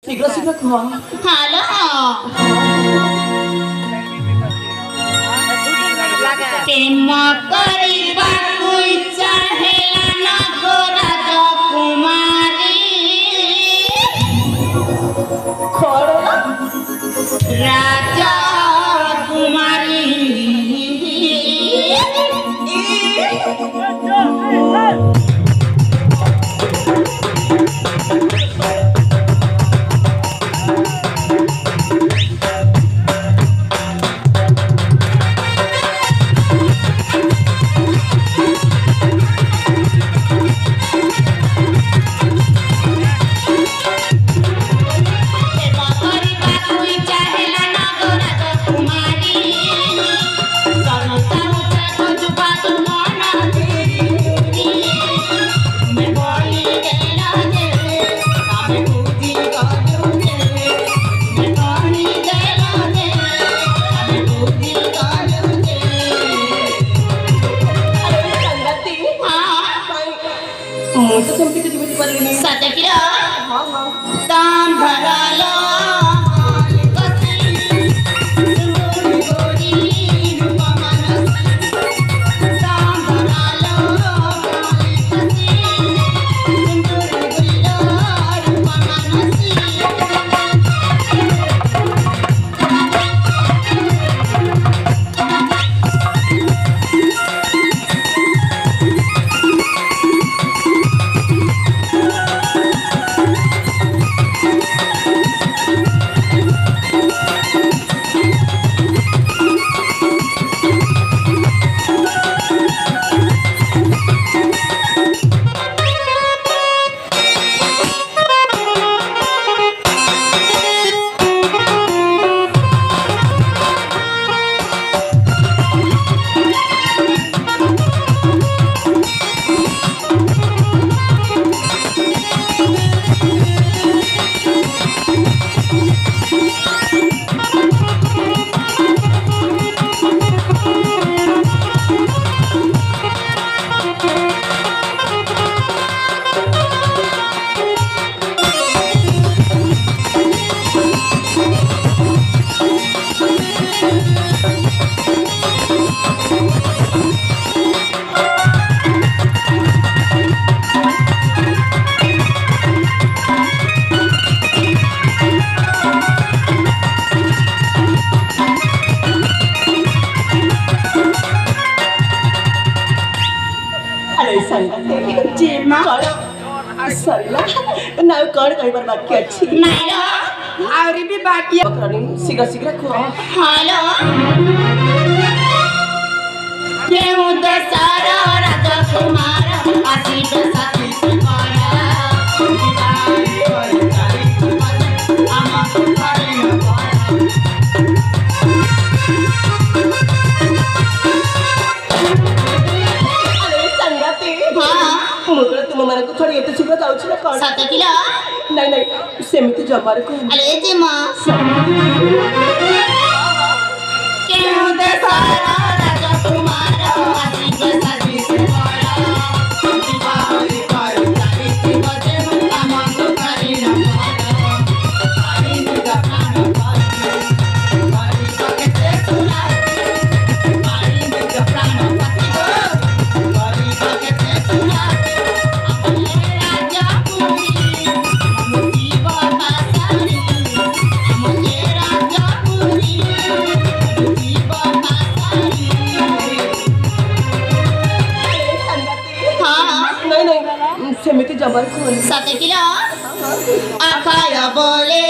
शीघ्र शीघ्र कह। हेलो प्रेम କରିବାକୁ ଇଚ୍ଛା ହେଲା ନା ଗୋ ରାଜକୁମାରୀ ରାଜକୁମାରୀ सतकिरा ताम भरालो सरला ना कौन कहीं पर बाकी अच्छी नहीं आवरी भी बाकी शीघ्र शीघ्र कह। हेलो केहू दशहरा राजकुमार आशीष साथी तुम्हारा मुझे तुम मन को थोड़ी एत शीघ्र जाऊँ ना कौन सत किलो नहीं नहीं सेमती जमार को अरे जी माँ केहू दशहरा राजकुमार आशीष साथी तुम्हारा दिवाली पर चालीस बजे आमंत्रण करी न पारी निगा प्राण पारी पारी के सुना पारी निगा प्राण पारी पारी के सुना सेमती जबर को सत किलो आखाया बोले